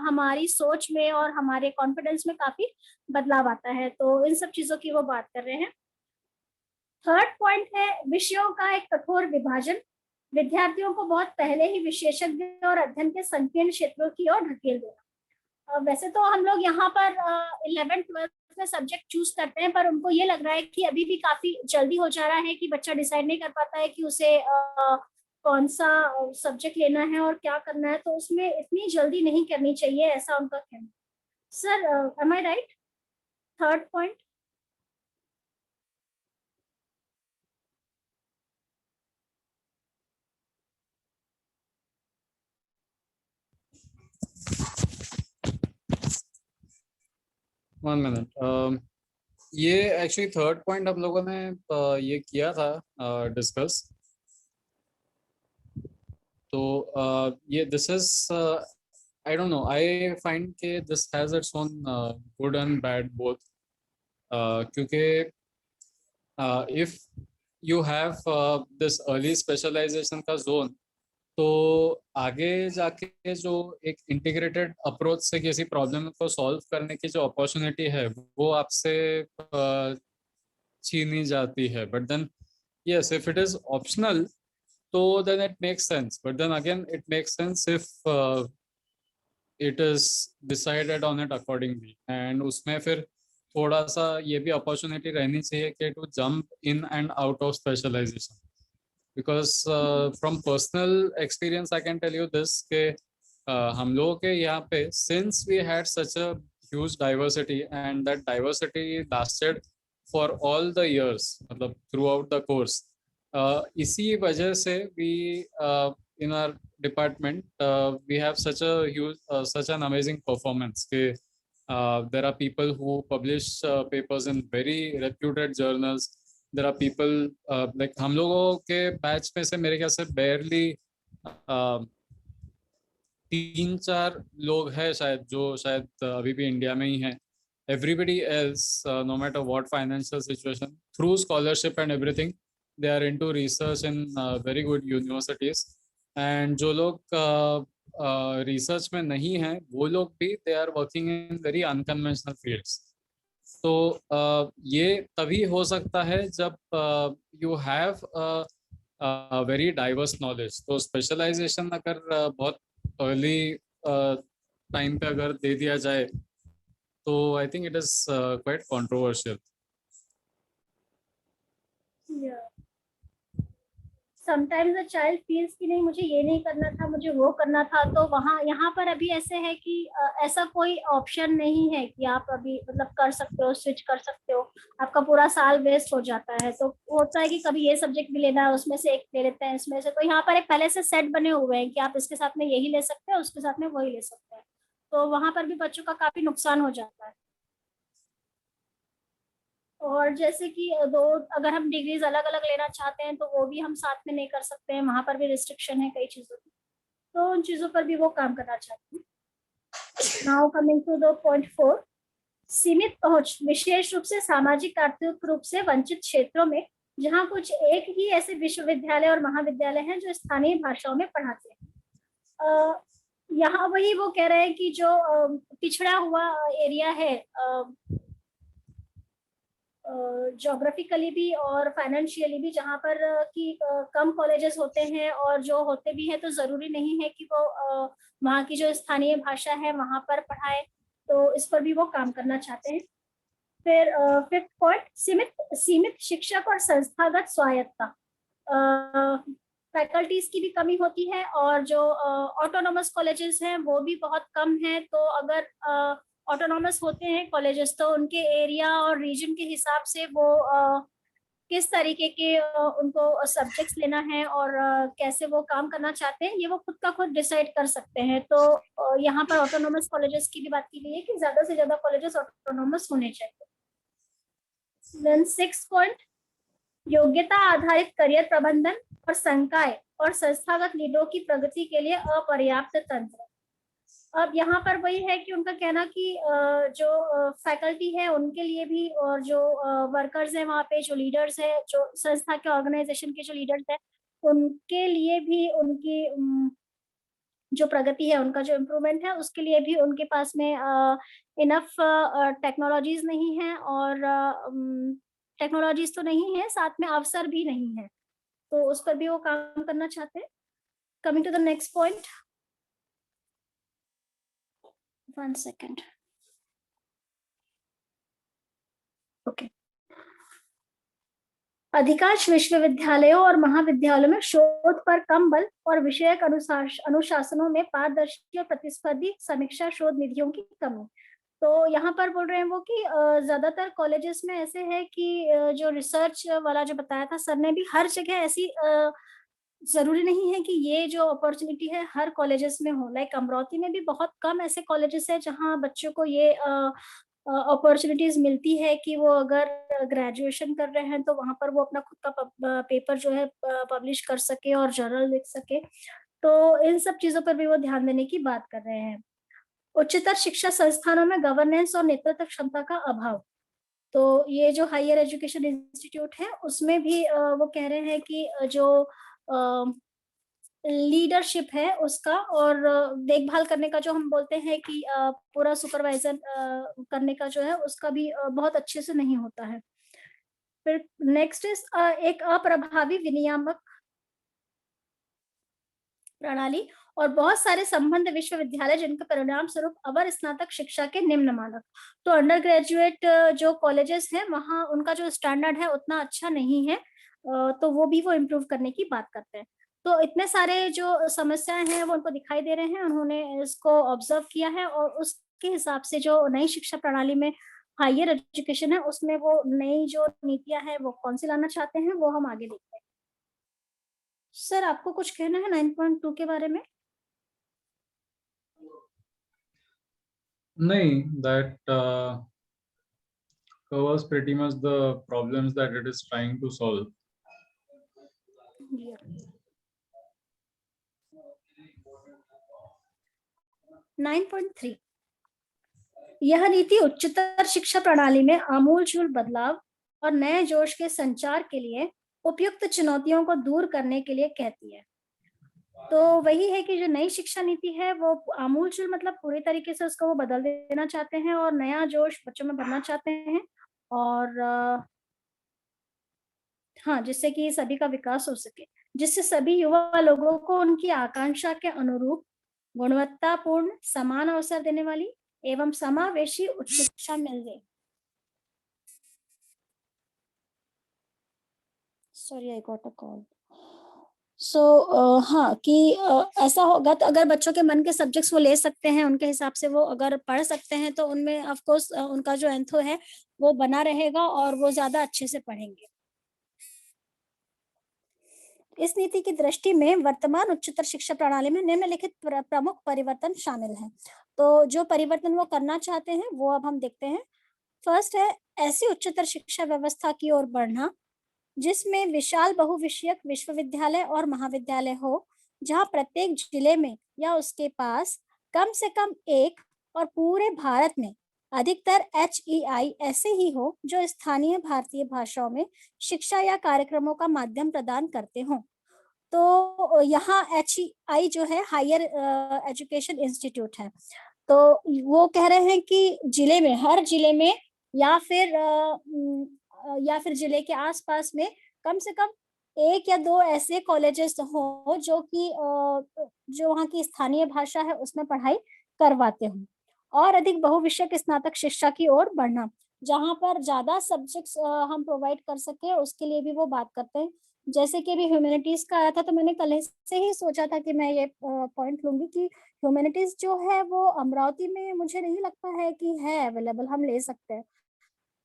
हमारी सोच में और हमारे कॉन्फिडेंस में काफी बदलाव आता है। तो इन सब चीजों की वो बात कर रहे हैं। थर्ड पॉइंट है विषयों का एक कठोर विभाजन। विद्यार्थियों को बहुत पहले ही विशेषज्ञ और अध्ययन के संकीर्ण क्षेत्रों की ओर ढकेल देना। वैसे तो हम लोग यहाँ पर 11th-12th में सब्जेक्ट चूज करते हैं, पर उनको ये लग रहा है कि अभी भी काफी जल्दी हो जा रहा है, कि बच्चा डिसाइड नहीं कर पाता है कि उसे कौन सा सब्जेक्ट लेना है और क्या करना है। तो उसमें इतनी जल्दी नहीं करनी चाहिए, ऐसा उनका कहना है। Sir am I right? Third point. One minute, ये एक्चुअली थर्ड पॉइंट हम लोगों ने ये किया था डिस्कस। तो ये this is I don't know, I find के this has its own good and bad both, क्योंकि if you have this early specialization का जोन, तो आगे जाके जो एक इंटीग्रेटेड अप्रोच से किसी प्रॉब्लम को सॉल्व करने की जो अपॉर्चुनिटी है वो आपसे छीनी जाती है। But then yes, if it is optional, so then it makes sense. But then again, it makes sense if it is decided on it accordingly. And उसमें फिर थोड़ा सा ये भी अपॉर्चुनिटी रहनी चाहिए कि to jump in and out of specialisation, because from personal experience I can tell you this के हम लोगों के यहाँ पे since we had such a huge diversity and that diversity lasted for all the years, मतलब throughout the course, इसी वजह से we in our department we have such a huge such an amazing performance ke there are people who publish papers in very reputed journals. There are people like हम लोगों के batch में से मेरे ख्याल से barely 3-4 लोग हैं शायद जो शायद अभी भी इंडिया में ही हैं. Everybody else, no matter what financial situation, through scholarship and everything, they are into research in very good universities. And जो लोग रिसर्च में नहीं हैं वो लोग भी they are working in very unconventional fields. तो ये तभी हो सकता है जब you have a very diverse knowledge. तो स्पेशलाइजेशन अगर बहुत अर्ली टाइम पे अगर दे दिया जाए तो I think it is quite controversial. Sometimes the child feels कि नहीं मुझे ये नहीं करना था, मुझे वो करना था. तो वहाँ यहाँ पर अभी ऐसे है कि ऐसा कोई ऑप्शन नहीं है कि आप अभी मतलब कर सकते हो, स्विच कर सकते हो. आपका पूरा साल वेस्ट हो जाता है. तो होता है कि कभी ये सब्जेक्ट भी लेना है, उसमें से एक ले लेते हैं इसमें से. तो यहाँ पर एक पहले से सेट बने हुए हैं कि आप इसके साथ में यही ले सकते हैं, उसके साथ में वही ले सकते हैं. तो वहाँ पर भी बच्चों का काफी नुकसान हो जाता है. और जैसे कि दो अगर हम डिग्रीज अलग अलग लेना चाहते हैं तो वो भी हम साथ में नहीं कर सकते हैं. वहां पर भी रिस्ट्रिक्शन है कई चीजों की. तो उन चीजों पर भी वो काम करना चाहते हैं. Now coming to the point 4, सीमित पहुंच, विशेष रूप से सामाजिक आर्थिक रूप से वंचित क्षेत्रों में जहां कुछ एक ही ऐसे विश्वविद्यालय और महाविद्यालय हैं जो स्थानीय भाषाओं में पढ़ाते हैं. यहाँ वही वो कह रहे हैं कि जो पिछड़ा हुआ एरिया है ज्योग्राफिकली भी और फाइनेंशियली भी, जहाँ पर कि कम कॉलेजेस होते हैं और जो होते भी हैं तो जरूरी नहीं है कि वो वहाँ की जो स्थानीय भाषा है वहाँ पर पढ़ाए. तो इस पर भी वो काम करना चाहते हैं. फिर 5th पॉइंट, सीमित शिक्षक और संस्थागत स्वायत्तता. फैकल्टीज की भी कमी होती है और जो ऑटोनोमस कॉलेजेस हैं वो भी बहुत कम है. तो अगर ऑटोनॉमस होते हैं कॉलेजेस तो उनके एरिया और रीजन के हिसाब से वो किस तरीके के उनको सब्जेक्ट्स लेना है और कैसे वो काम करना चाहते हैं ये वो खुद का खुद डिसाइड कर सकते हैं. तो यहाँ पर ऑटोनॉमस कॉलेजेस की भी बात की गई है कि ज्यादा से ज्यादा कॉलेजेस ऑटोनॉमस होने चाहिए. देन 6th पॉइंट, योग्यता आधारित करियर प्रबंधन और संकाय और संस्थागत लीडरों की प्रगति के लिए अपर्याप्त तंत्र. अब यहाँ पर वही है कि उनका कहना कि जो फैकल्टी है उनके लिए भी और जो वर्कर्स हैं वहाँ पे, जो लीडर्स है, जो संस्था के ऑर्गेनाइजेशन के जो लीडर्स हैं उनके लिए भी उनकी जो प्रगति है, उनका जो इम्प्रूवमेंट है उसके लिए भी उनके पास में इनफ टेक्नोलॉजीज नहीं है और टेक्नोलॉजीज तो नहीं है, साथ में अवसर भी नहीं है. तो उस पर भी वो काम करना चाहते हैं. Coming to the next point, 1 second. Okay. अधिकांश विश्वविद्यालयों और महाविद्यालयों में शोध पर कम बल और विषयक अनुशासनों में पारदर्शी और प्रतिस्पर्धी समीक्षा शोध निधियों की कमी. तो यहाँ पर बोल रहे हैं वो कि ज्यादातर कॉलेजेस में ऐसे है कि जो रिसर्च वाला जो बताया था सर ने भी, हर जगह ऐसी जरूरी नहीं है कि ये जो अपॉर्चुनिटी है हर कॉलेजेस में हो. लाइक अमरावती में भी बहुत कम ऐसे कॉलेजेस है जहाँ बच्चों को ये अपॉर्चुनिटीज मिलती है कि वो अगर ग्रेजुएशन कर रहे हैं तो वहाँ पर वो अपना खुद का पेपर जो है पब्लिश कर सके और जर्नल लिख सके. तो इन सब चीजों पर भी वो ध्यान देने की बात कर रहे हैं. उच्चतर शिक्षा संस्थानों में गवर्नेंस और नेतृत्व क्षमता का अभाव. तो ये जो हायर एजुकेशन इंस्टीट्यूट है उसमें भी वो कह रहे हैं कि जो लीडरशिप है उसका और देखभाल करने का जो हम बोलते हैं कि पूरा सुपरवाइजर करने का जो है उसका भी बहुत अच्छे से नहीं होता है. फिर नेक्स्ट इज एक अप्रभावी विनियामक प्रणाली और बहुत सारे संबंध विश्वविद्यालय जिनके परिणाम स्वरूप अवर स्नातक शिक्षा के निम्न मानक। तो अंडर ग्रेजुएट जो कॉलेजेस हैं वहाँ उनका जो स्टैंडर्ड है उतना अच्छा नहीं है, तो वो इम्प्रूव करने की बात करते हैं। तो इतने सारे जो समस्याएं हैं वो उनको दिखाई दे रहे हैं, उन्होंने इसको ऑब्जर्व किया है और उसके हिसाब से जो नई शिक्षा प्रणाली में हायर एजुकेशन है उसमें वो नई जो नीतियां हैं वो कौन सी लाना चाहते हैं वो हम आगे देखते हैं। सर आपको कुछ कहना है 9.2 के बारे में? नहीं, that covers pretty much the problems that it is trying to solve. 9.3 यह नीति उच्चतर शिक्षा प्रणाली में आमूलचूल बदलाव और नए जोश के संचार के लिए उपयुक्त चुनौतियों को दूर करने के लिए कहती है। तो वही है कि जो नई शिक्षा नीति है वो आमूलचूल मतलब पूरी तरीके से उसको वो बदल देना चाहते हैं और नया जोश बच्चों में भरना चाहते हैं और हाँ, जिससे कि सभी का विकास हो सके, जिससे सभी युवा लोगों को उनकी आकांक्षा के अनुरूप गुणवत्तापूर्ण समान अवसर देने वाली एवं समावेशी उच्च शिक्षा मिल जाए। Sorry I got a call. So हाँ कि ऐसा होगा तो अगर बच्चों के मन के सब्जेक्ट्स वो ले सकते हैं, उनके हिसाब से वो अगर पढ़ सकते हैं तो उनमें ऑफ कोर्स उनका जो एंथो है वो बना रहेगा और वो ज्यादा अच्छे से पढ़ेंगे। इस नीति की दृष्टि में वर्तमान उच्चतर शिक्षा प्रणाली में निम्नलिखित प्रमुख परिवर्तन शामिल हैं। तो जो परिवर्तन वो करना चाहते हैं वो अब हम देखते हैं। फर्स्ट है ऐसी उच्चतर शिक्षा व्यवस्था की ओर बढ़ना जिसमें विशाल बहुविषयक विश्वविद्यालय और महाविद्यालय हो, जहां प्रत्येक जिले में या उसके पास कम से कम एक और पूरे भारत में अधिकतर HEI ऐसे ही हो जो स्थानीय भारतीय भाषाओं में शिक्षा या कार्यक्रमों का माध्यम प्रदान करते हों। तो यहाँ HEI जो है हायर एजुकेशन इंस्टीट्यूट है, तो वो कह रहे हैं कि जिले में हर जिले में या फिर जिले के आसपास में कम से कम एक या दो ऐसे कॉलेजेस हो जो कि जो वहाँ की स्थानीय भाषा है उसमें पढ़ाई करवाते हों और अधिक बहुविषयक स्नातक शिक्षा की ओर बढ़ना जहाँ पर ज्यादा सब्जेक्ट्स हम प्रोवाइड कर सके उसके लिए भी वो बात करते हैं। जैसे कि अभी ह्यूमैनिटीज का आया था तो मैंने कल से ही सोचा था कि मैं ये पॉइंट लूंगी कि ह्यूमैनिटीज जो है वो अमरावती में मुझे नहीं लगता है कि है अवेलेबल, हम ले सकते हैं।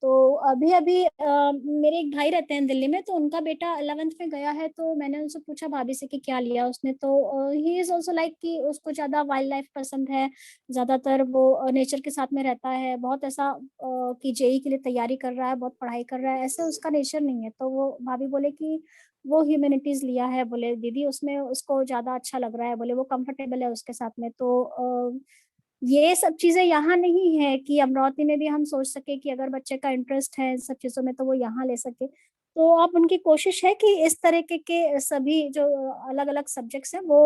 तो अभी अभी मेरे एक भाई रहते हैं दिल्ली में, तो उनका बेटा 11th में गया है, तो मैंने उनसे पूछा भाभी से कि क्या लिया उसने, तो ही इज ऑल्सो लाइक कि उसको ज्यादा वाइल्ड लाइफ पसंद है, ज्यादातर वो नेचर के साथ में रहता है, बहुत ऐसा कि जेई के लिए तैयारी कर रहा है, बहुत पढ़ाई कर रहा है, ऐसे उसका नेचर नहीं है। तो वो भाभी बोले कि वो ह्यूमैनिटीज लिया है, बोले दीदी उसमें उसको ज्यादा अच्छा लग रहा है, बोले वो कंफर्टेबल है उसके साथ में। तो ये सब चीजें यहाँ नहीं है कि अमरावती में भी हम सोच सके कि अगर बच्चे का इंटरेस्ट है इन सब चीजों में तो वो यहाँ ले सके। तो आप उनकी कोशिश है कि इस तरीके के सभी जो अलग अलग सब्जेक्ट्स हैं वो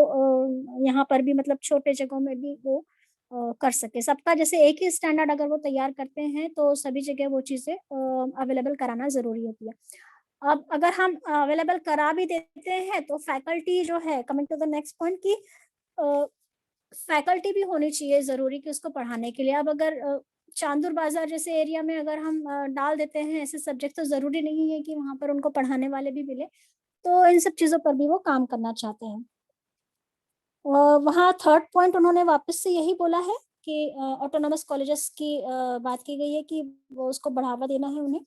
यहाँ पर भी मतलब छोटे जगहों में भी वो कर सके। सबका जैसे एक ही स्टैंडर्ड अगर वो तैयार करते हैं तो सभी जगह वो चीजें अवेलेबल कराना जरूरी होती है। अब अगर हम अवेलेबल करा भी देते हैं तो फैकल्टी जो है, coming to the next point, की फैकल्टी भी होनी चाहिए जरूरी कि उसको पढ़ाने के लिए। अब अगर चांदूर बाजार जैसे एरिया में अगर हम डाल देते हैं ऐसे सब्जेक्ट तो जरूरी नहीं है कि वहां पर उनको पढ़ाने वाले भी मिले। तो इन सब चीजों पर भी वो काम करना चाहते हैं। वहाँ थर्ड पॉइंट उन्होंने वापस से यही बोला है कि ऑटोनॉमस कॉलेजेस की बात की गई है कि वो उसको बढ़ावा देना है उन्हें,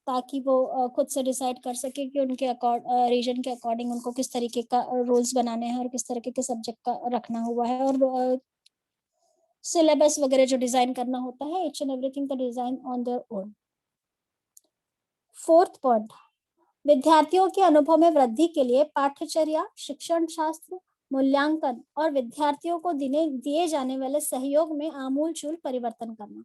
ताकि वो खुद से डिसाइड कर सके कि उनके रीजन के अकॉर्डिंग उनको किस तरीके का रूल्स बनाने हैं और किस तरीके के सब्जेक्ट का रखना हुआ है, और सिलेबस वगैरह जो डिजाइन करना होता है, इच एंड एवरीथिंग का design on their own. Fourth point, विद्यार्थियों के अनुभव में वृद्धि के लिए पाठ्यचर्या, शिक्षण शास्त्र, मूल्यांकन और विद्यार्थियों को दिए जाने वाले सहयोग में आमूलचूल परिवर्तन करना।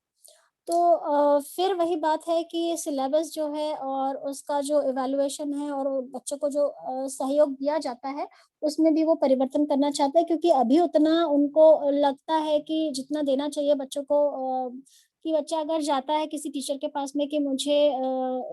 तो फिर वही बात है कि सिलेबस जो है और उसका जो इवैल्यूएशन है और बच्चों को जो सहयोग दिया जाता है उसमें भी वो परिवर्तन करना चाहते हैं, क्योंकि अभी उतना उनको लगता है कि जितना देना चाहिए बच्चों को कि बच्चा अगर जाता है किसी टीचर के पास में कि मुझे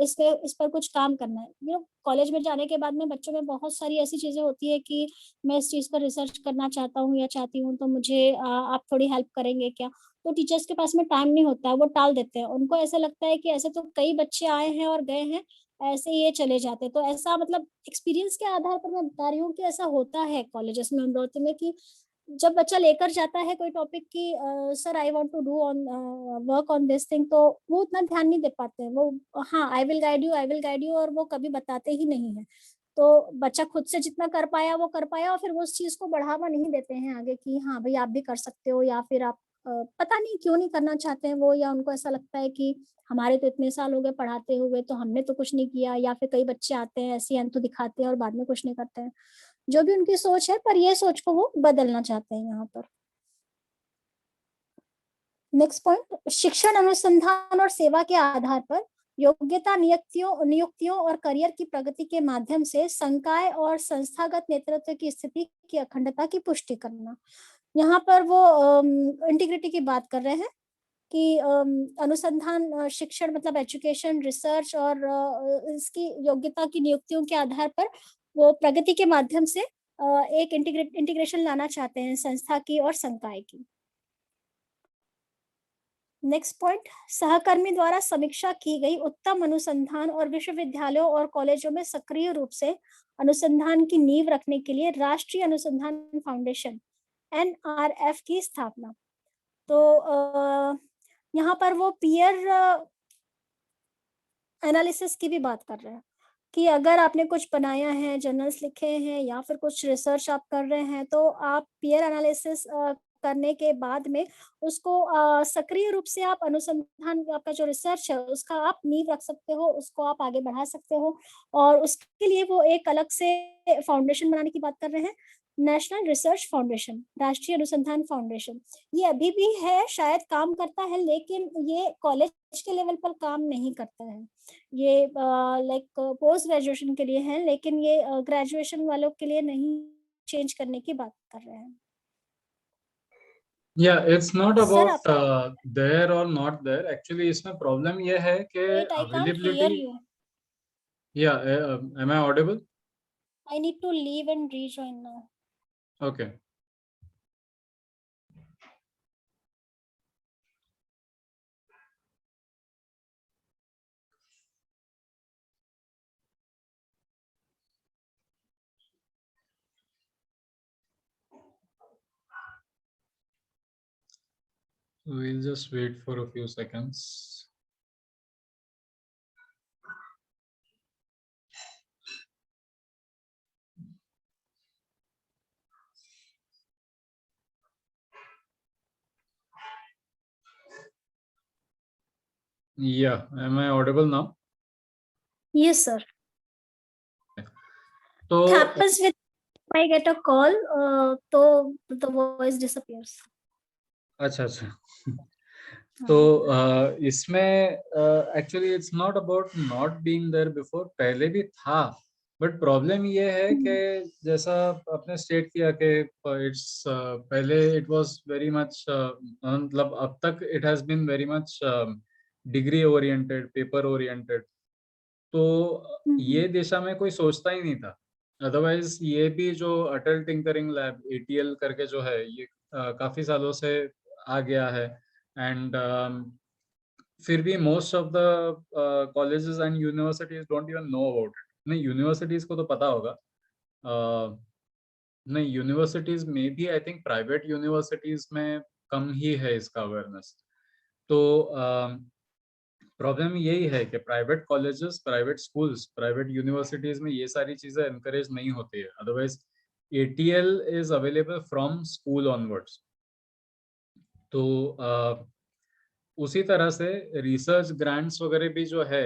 इस पर कुछ काम करना है, कॉलेज में जाने के बाद में बच्चों में बहुत सारी ऐसी चीजें होती है कि मैं इस चीज पर रिसर्च करना चाहता हूँ या चाहती हूँ, तो मुझे आप थोड़ी हेल्प करेंगे क्या? तो टीचर्स के पास में टाइम नहीं होता है, वो टाल देते हैं। उनको ऐसा लगता है कि ऐसे तो कई बच्चे आए हैं और गए हैं, ऐसे ही ये चले जाते हैं। तो ऐसा मतलब एक्सपीरियंस के आधार पर मैं बता रही हूँ कि ऐसा होता है कॉलेजेस में अमरावती में कि जब बच्चा लेकर जाता है कोई टॉपिक की sir I want to do on work on this thing, तो वो उतना ध्यान नहीं दे पाते हैं। वो हाँ आई विल गाइड यू और वो कभी बताते ही नहीं है। तो बच्चा खुद से जितना कर पाया वो कर पाया और फिर वो उस चीज को बढ़ावा नहीं देते हैं आगे कि हाँ भाई आप भी कर सकते हो, या फिर आप पता नहीं क्यों नहीं करना चाहते हैं वो, या उनको ऐसा लगता है कि हमारे तो इतने साल हो गए पढ़ाते हुए तो हमने तो कुछ नहीं किया, या फिर कई बच्चे आते हैं ऐसी अंतु दिखाते हैं और बाद में कुछ नहीं करते हैं। जो भी उनकी सोच है, पर ये सोच को वो बदलना चाहते हैं यहाँ पर। नेक्स्ट पॉइंट, शिक्षण अनुसंधान और सेवा के आधार पर योग्यता नियुक्तियों और करियर की प्रगति के माध्यम से संकाय और संस्थागत नेतृत्व की स्थिति की अखंडता की पुष्टि करना। यहाँ पर वो इंटीग्रिटी की बात कर रहे हैं कि अनुसंधान शिक्षण मतलब एजुकेशन रिसर्च और इसकी योग्यता की नियुक्तियों के आधार पर वो प्रगति के माध्यम से एक इंटीग्रेशन लाना चाहते हैं संस्था की और संकाय की। नेक्स्ट पॉइंट, सहकर्मी द्वारा समीक्षा की गई उत्तम अनुसंधान और विश्वविद्यालयों और कॉलेजों में सक्रिय रूप से अनुसंधान की नींव रखने के लिए राष्ट्रीय अनुसंधान फाउंडेशन NRF की स्थापना। तो यहाँ पर वो पीयर एनालिसिस की भी बात कर रहे हैं कि अगर आपने कुछ बनाया है, जर्नल्स लिखे हैं या फिर कुछ रिसर्च आप कर रहे हैं, तो आप पीयर एनालिसिस करने के बाद में उसको सक्रिय रूप से आप अनुसंधान, आपका जो रिसर्च है उसका आप नींव रख सकते हो, उसको आप आगे बढ़ा सकते हो। और उसके लिए वो एक अलग से फाउंडेशन बनाने की बात कर रहे हैं, नेशनल रिसर्च फाउंडेशन, राष्ट्रीय अनुसंधान फाउंडेशन। ये अभी भी है, शायद काम करता है, लेकिन ये कॉलेज के लेवल पर काम नहीं करता है। ये लाइक पोस्ट ग्रेजुएशन के लिए है, लेकिन ये ग्रेजुएशन वालों के लिए नहीं, चेंज करने की बात कर रहे हैं। Yeah, it's not sir about आपका there or not there. Actually, इसमें problem ये है कि wait, I can't hear availability. You, Yeah, am I audible? I need to leave and rejoin now. Okay. We'll just wait for a few seconds. Yeah, am I audible now? Yes sir. तो happens with I get a call, तो the voice disappears. अच्छा तो इसमें actually it's not about not being there before, पहले भी था, but problem ये है कि जैसा आपने स्टेट किया कि इट्स पहले इट वाज वेरी मच, मतलब अब तक it has been very much degree oriented, paper oriented. तो ये दिशा में कोई सोचता ही नहीं था। अदरवाइज ये भी जो अटल टिंकरिंग लैब ATL करके जो है, ये काफी सालों से आ गया है। एंड फिर भी most of the colleges and universities don't even know about it. नहीं, यूनिवर्सिटीज को तो पता होगा। नहीं, यूनिवर्सिटीज में भी आई थिंक प्राइवेट यूनिवर्सिटीज में कम ही है इसका अवेयरनेस। तो प्रॉब्लम यही है कि private colleges, private schools, private universities में ये सारी चीजें एनकरेज नहीं होती है। Otherwise ATL is available from school onwards. तो उसी तरह से रिसर्च ग्रांट्स वगैरह भी जो है,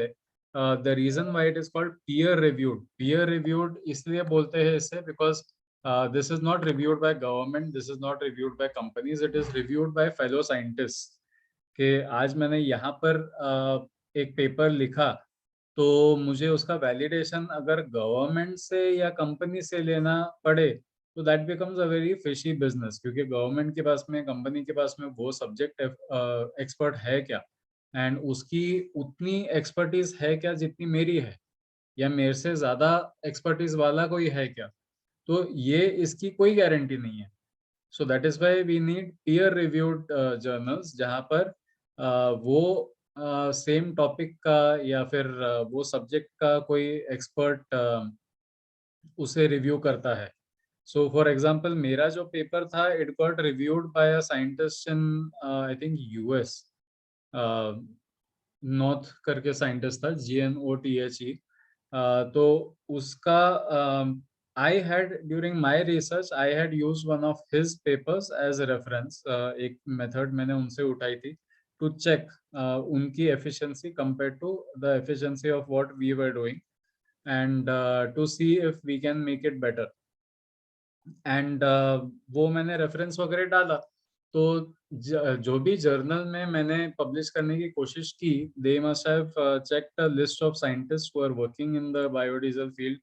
the reason why it is called peer reviewed इसलिए बोलते हैं इसे, because this is not reviewed by government, this is not reviewed by companies, it is reviewed by fellow scientist. कि आज मैंने यहाँ पर एक पेपर लिखा, तो मुझे उसका वैलिडेशन अगर गवर्नमेंट से या कंपनी से लेना पड़े तो that becomes a very fishy business, क्योंकि गवर्नमेंट के पास में, कंपनी के पास में वो सब्जेक्ट एक्सपर्ट है क्या? एंड उसकी उतनी एक्सपर्टीज है क्या जितनी मेरी है, या मेरे से ज्यादा एक्सपर्टीज वाला कोई है क्या, तो ये इसकी कोई गारंटी नहीं है. So that is why we need peer reviewed journals, जहाँ पर वो सेम टॉपिक का या फिर वो सब्जेक्ट का कोई एक्सपर्ट उसे रिव्यू करता है. सो फॉर एग्जांपल मेरा जो पेपर था, it got reviewed by a scientist in I think US, North करके साइंटिस्ट था, GNOTHE. तो उसका I had during my research I had use one of his papers as a reference. एक method मैंने उनसे उठाई थी टू चेक उनकी efficiency compare to the efficiency of what we were doing, and to see if we can make it better. And वो मैंने reference वगैरह डाला. तो जो भी जर्नल में मैंने पब्लिश करने की कोशिश की, they must have checked a list of scientist who are working in the biodiesel field,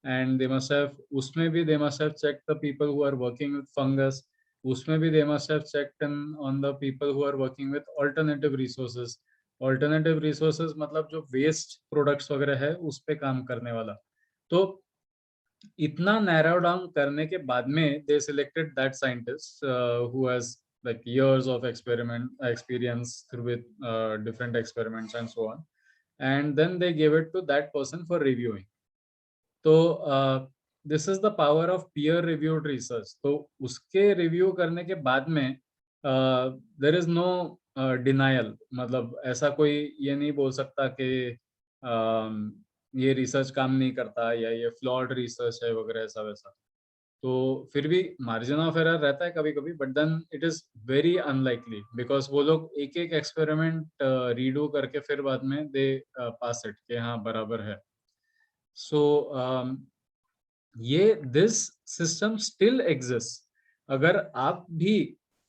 and they must have, उसमें भी they must have checked the people who are working with fungus, उसमें भी they must have checked on the people who are working with alternative resources. Alternative resources मतलब जो waste products वगैरह है उस पे काम करने वाला. तो इतना नैरो डाउन करने के बाद में they selected that scientist who has like years of experience through with different experiments and so on, and then they gave it to that person for reviewing. तो this is the power of peer reviewed research. तो उसके review करने के बाद में there is no denial, मतलब ऐसा कोई ये नहीं बोल सकता कि ये रिसर्च काम नहीं करता या ये फ्लॉड रिसर्च है वगैरह ऐसा वैसा. तो फिर भी मार्जिन ऑफ एरर रहता है कभी कभी, but then it is very unlikely, because वो लोग एक एक एक्सपेरिमेंट रीडू करके फिर बाद में दे पास इट कि हाँ बराबर है. सो ये दिस सिस्टम स्टिल एग्जिस्ट. अगर आप भी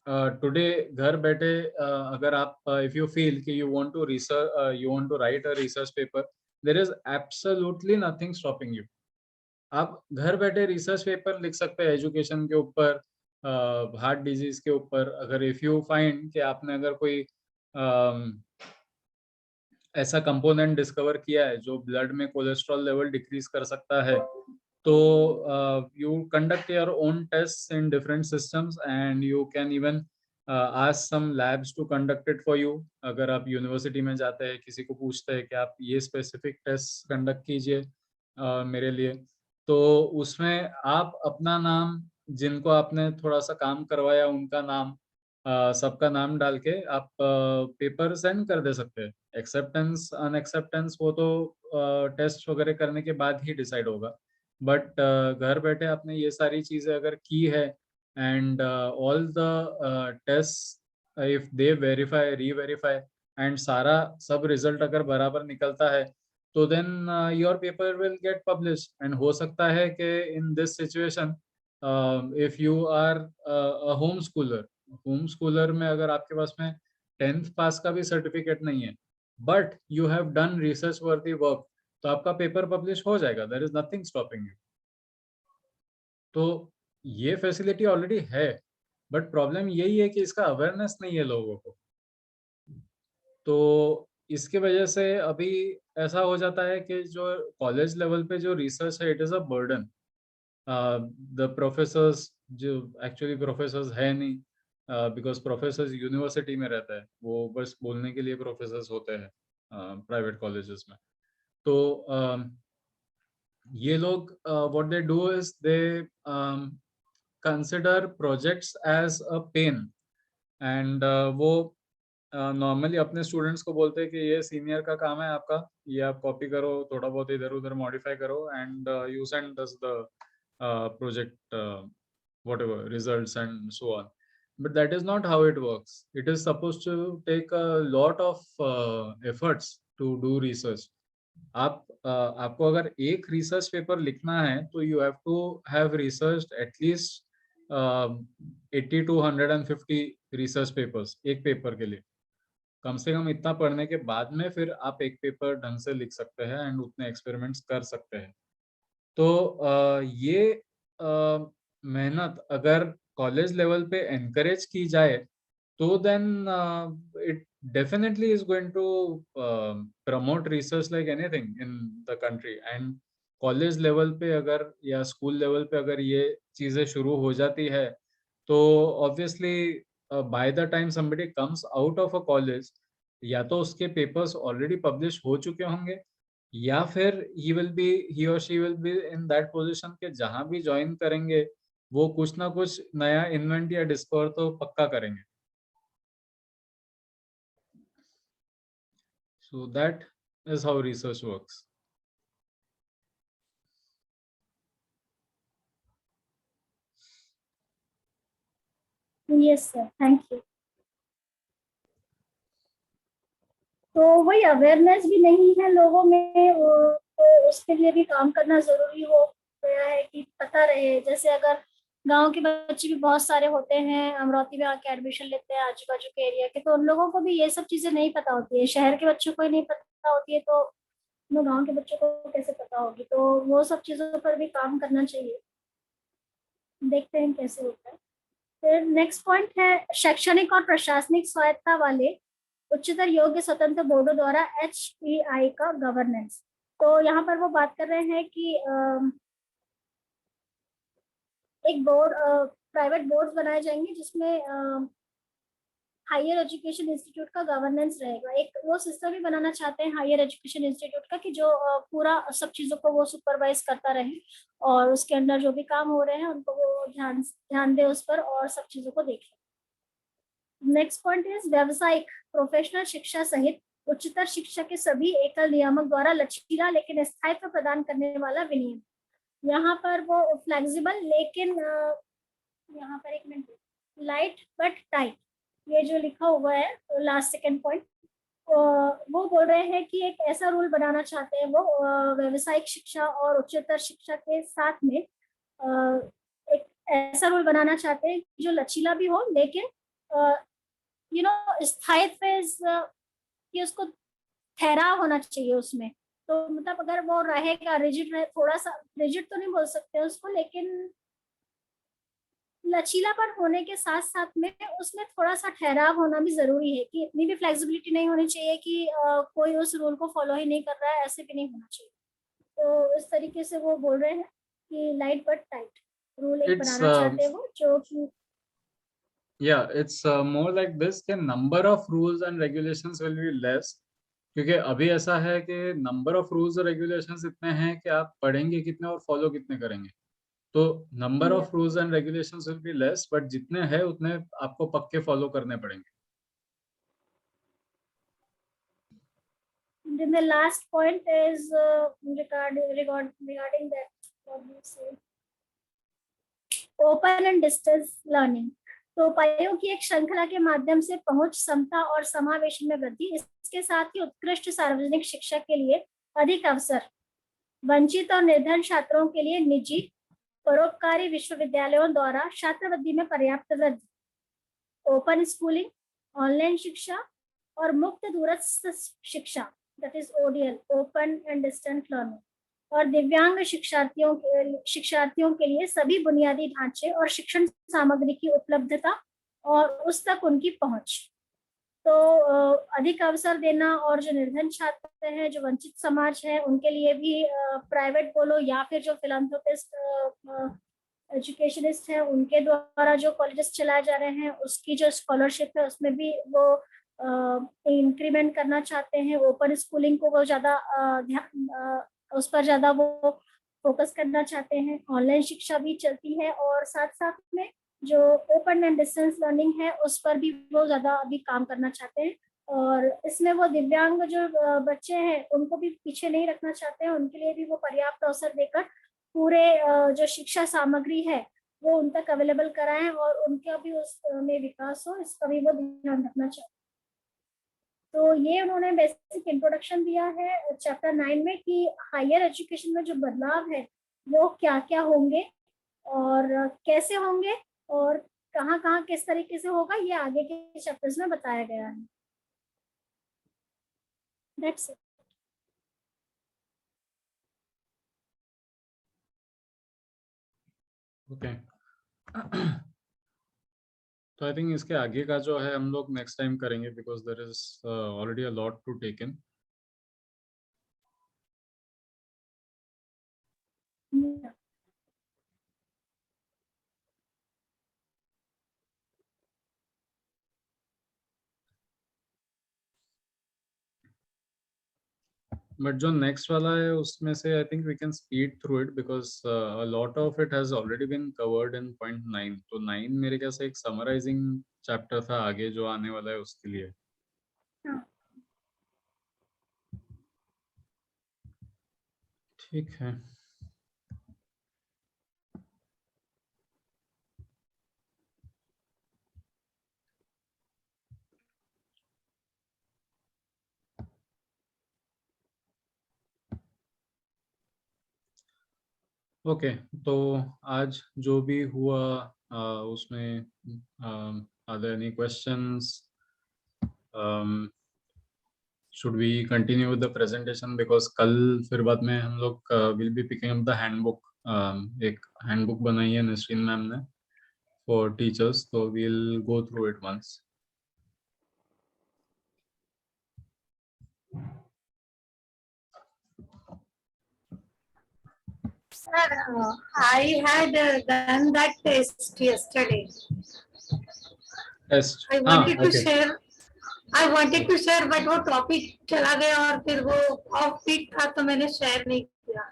टुडे घर बैठे अगर आप इफ यू फील कि you want to research, you want to write a research paper, there is absolutely nothing stopping you. आप घर बैठे रिसर्च पेपर लिख सकते हैं एजुकेशन के ऊपर, हार्ट डिजीज के ऊपर. अगर इफ यू फाइंड कि आपने अगर कोई ऐसा कंपोनेंट डिस्कवर किया है जो ब्लड में कोलेस्ट्रॉल लेवल डिक्रीज कर सकता है, तो you conduct your own test in different systems and you can even ask some labs to conduct it for you. अगर आप यूनिवर्सिटी में जाते हैं, किसी को पूछते हैं कि आप ये स्पेसिफिक टेस्ट कंडक्ट कीजिए मेरे लिए, तो उसमें आप अपना नाम, जिनको आपने थोड़ा सा काम करवाया उनका नाम, सबका नाम डाल के आप पेपर सेंड कर दे सकते हैं. एक्सेप्टेंस अनएक्सेप्टेंस वो तो टेस्ट वगैरह करने के बाद ही डिसाइड होगा, बट घर बैठे आपने ये सारी चीजें अगर की है, and all the test if they verify reverify and सारा सब रिजल्ट अगर बराबर निकलता है, तो then your paper will get publish. And हो सकता है कि in this situation if you are a home schooler में अगर आपके पास में 10th पास का भी सर्टिफिकेट नहीं है, but you have done research worthy work, तो आपका पेपर पब्लिश हो जाएगा. There is nothing stopping you. तो ये फैसिलिटी ऑलरेडी है, बट प्रॉब्लम यही है कि इसका अवेयरनेस नहीं है लोगों को. तो इसके वजह से अभी ऐसा हो जाता है कि जो कॉलेज लेवल पे जो रिसर्च है, it is a burden. The professors जो एक्चुअली प्रोफेसर्स है नहीं, बिकॉज प्रोफेसर्स यूनिवर्सिटी में रहता है, वो बस बोलने के लिए प्रोफेसर्स होते हैं प्राइवेट कॉलेजेस में. तो ये लोग what they do is they consider projects as a pain, and वो नॉर्मली अपने स्टूडेंट्स को बोलते हैं कि ये सीनियर का काम है आपका, ये आप कॉपी करो, थोड़ा बहुत इधर उधर मॉडिफाई करो, and you send us the project whatever results and so on. But that is not how it works. It is supposed to take a lot of efforts to do research. आपको अगर एक research paper लिखना है, तो you have to have research at least 80 to 150 research papers एक paper के लिए. कम से कम इतना पढ़ने के बाद में फिर आप एक पेपर ढंग से लिख सकते हैं एंड उतने एक्सपेरिमेंट्स कर सकते हैं. तो ये मेहनत अगर कॉलेज लेवल पे एनकरेज की जाए, तो then definitely is going to promote research like anything in the country. And college level पे अगर या स्कूल लेवल पे अगर ये चीजें शुरू हो जाती है, तो obviously by the time somebody comes out of a college, या तो उसके पेपर्स ऑलरेडी पब्लिश हो चुके होंगे, या फिर he or she will be in that position के जहां भी ज्वाइन करेंगे वो कुछ ना कुछ नया इन्वेंट या डिस्कवर तो पक्का करेंगे. So that is how research works. Yes sir, thank you. तो वही अवेयरनेस भी नहीं है लोगों में, तो उसके लिए भी काम करना जरूरी हो गया है कि पता रहे. जैसे अगर गांव के बच्चे भी बहुत सारे होते हैं, अमरावती में आके एडमिशन लेते हैं आजू बाजू के एरिया के, तो उन लोगों को भी ये सब चीजें नहीं पता होती है. शहर के बच्चों को ही नहीं पता होती है, तो गांव के बच्चों को कैसे पता होगी. तो वो सब चीजों पर भी काम करना चाहिए. देखते हैं कैसे होता है. फिर नेक्स्ट पॉइंट है शैक्षणिक और प्रशासनिक स्वायत्ता वाले उच्चतर योग्य स्वतंत्र बोर्डों द्वारा HEI का गवर्नेंस. तो यहाँ पर वो बात कर रहे हैं कि एक बोर्ड, प्राइवेट बोर्ड बनाए जाएंगे जिसमें हायर एजुकेशन इंस्टीट्यूट का गवर्नेंस रहेगा. एक वो सिस्टम ही बनाना चाहते हैं हायर एजुकेशन इंस्टीट्यूट का कि जो पूरा सब चीजों को वो सुपरवाइज करता रहे और उसके अंदर जो भी काम हो रहे हैं उनको वो ध्यान दे उस पर और सब चीजों को देखे. नेक्स्ट पॉइंट इज व्यावसायिक प्रोफेशनल शिक्षा सहित उच्चतर शिक्षा के सभी एकल नियामक द्वारा लचीला लेकिन स्थायित्व प्रदान करने वाला विनियम. यहाँ पर वो फ्लेक्सिबल लेकिन यहाँ पर एक मिनट, लाइट बट टाइट, ये जो लिखा हुआ है लास्ट सेकेंड पॉइंट, वो बोल रहे हैं कि एक ऐसा रूल बनाना चाहते हैं वो व्यावसायिक शिक्षा और उच्चतर शिक्षा के साथ में एक ऐसा रूल बनाना चाहते हैं जो लचीला भी हो लेकिन स्थायित्व कि उसको ठहराव होना चाहिए उसमें. तो मतलब अगर वो रहेगा रिजिड रहे, थोड़ा सा रिजिड तो नहीं बोल सकते उसको, लेकिन लचीलापन होने के साथ साथ में उसमें थोड़ा सा ठहराव होना भी जरूरी है. कि इतनी भी फ्लेक्सिबिलिटी नहीं होनी चाहिए कि कोई उस रूल को फॉलो ही नहीं कर रहा है, ऐसे भी नहीं होना चाहिए. तो इस तरीके से वो बोल रहे हैं कि लाइट बट टाइट रूल एक बनाना चाहते हैं वो, जो कि yeah, it's more like this कि number of rules and regulations will be less, क्योंकि अभी ऐसा है कि number of rules और regulations इतने हैं कि आप पढ़ेंगे कितने और follow कितने करेंगे. तो number of rules and regulations will be less, but जितने हैं उतने आपको पक्के follow करने पड़ेंगे. then the last point is regarding that, what do you say, open and distance learning. तो उपायों की एक श्रृंखला के माध्यम से पहुंच, समता और समावेशन में वृद्धि, इसके साथ ही उत्कृष्ट सार्वजनिक शिक्षा के लिए अधिक अवसर, वंचित और निर्धन छात्रों के लिए निजी परोपकारी विश्वविद्यालयों द्वारा छात्रवृत्ति में पर्याप्त वृद्धि, ओपन स्कूलिंग, ऑनलाइन शिक्षा और मुक्त दूरस्थ शिक्षा, that is ODL, open and distance learning, और दिव्यांग शिक्षार्थियों के लिए सभी बुनियादी ढांचे और शिक्षण सामग्री की उपलब्धता और उस तक उनकी पहुंच. तो अधिक अवसर देना, और जो निर्धन छात्र हैं, जो वंचित समाज है, उनके लिए भी प्राइवेट बोलो या फिर जो फिलैंथ्रोपिस्ट एजुकेशनिस्ट हैं उनके द्वारा जो कॉलेजेस चलाए जा रहे हैं उसकी जो स्कॉलरशिप है उसमें भी वो इंक्रीमेंट करना चाहते हैं. ओपन स्कूलिंग को वो ज्यादा उस पर ज्यादा वो फोकस करना चाहते हैं. ऑनलाइन शिक्षा भी चलती है और साथ साथ में जो ओपन एंड डिस्टेंस लर्निंग है उस पर भी वो ज्यादा अभी काम करना चाहते हैं. और इसमें वो दिव्यांग जो बच्चे हैं उनको भी पीछे नहीं रखना चाहते हैं, उनके लिए भी वो पर्याप्त अवसर देकर पूरे जो शिक्षा सामग्री है वो उन तक अवेलेबल कराएं और उनका भी उसमें विकास हो, इसका भी वो ध्यान रखना चाहते हैं. तो ये उन्होंने बेसिक इंट्रोडक्शन दिया है चैप्टर 9 में कि हायर एजुकेशन में जो बदलाव है वो क्या क्या होंगे और कैसे होंगे और कहाँ कहाँ किस तरीके से होगा, ये आगे के चैप्टर्स में बताया गया है. That's it. Okay. तो आई थिंक इसके आगे का जो है हम लोग नेक्स्ट टाइम करेंगे, because there is already a lot to take in. Yeah. But जो नेक्स्ट वाला है उसमें से I think we can speed through it, because a lot of it has already been covered in point 9. तो 9 मेरे ख्याल से एक समराइजिंग चैप्टर था आगे जो आने वाला है उसके लिए. हाँ. ठीक है. ओके तो आज जो भी हुआ उसमें are there any questions? Should we continue with the presentation, because कल फिर बाद में हम लोग will be picking up the handbook. एक हैंडबुक बनाई है नसरीन मैम ने फॉर टीचर्स, तो we'll go through it once. Sir, I had done that test yesterday. Test. I हाँ wanted to okay. share. I wanted to share, but वो topic चला गया और फिर वो ऑफ बीट था तो मैंने शेयर नहीं किया.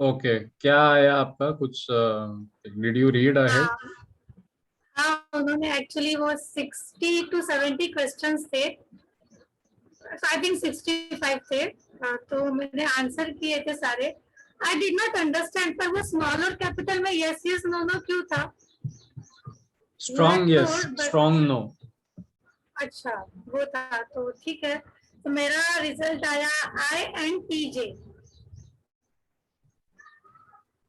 ओके क्या आया आपका कुछ? Did you read ahead? हाँ, उन्होंने एक्चुअली वो 60 to 70 क्वेश्चंस थे. आई थिंक 65 थे. तो मैंने आंसर किए थे सारे. आई डिड नॉट अंडरस्टैंड, पर वो स्मॉल और कैपिटल में यस यस नो नो क्यों था? Strong yes, told, but- strong no. अच्छा वो था तो ठीक है. तो मेरा रिजल्ट आया INTJ,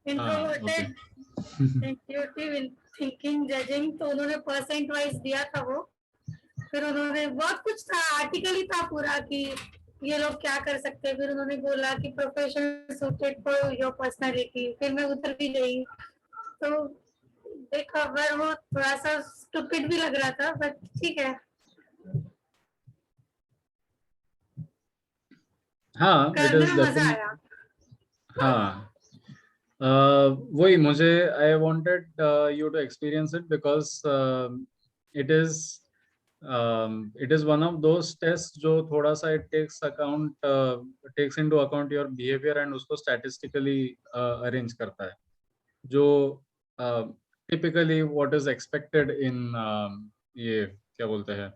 introverted, intuitive, thinking, judging. तो उन्होंने परसेंट वाइज दिया था वो. फिर उन्होंने बहुत कुछ था, आर्टिकल ही था पूरा कि ये लोग क्या कर सकते हैं. फिर उन्होंने बोला कि professional suited for your personality. फिर मैं उधर भी गई तो देखा, पर वो थोड़ा सा स्टूपिड भी लग रहा था, बट ठीक है. हाँ इट करने इज में मजा आया. हाँ वही मुझे I wanted you to experience it, because it is one of those test जो थोड़ा सा it takes into account your behaviour and उसको स्टैटिस्टिकली अरेंज करता है, जो typically what is expected in ये क्या बोलते हैं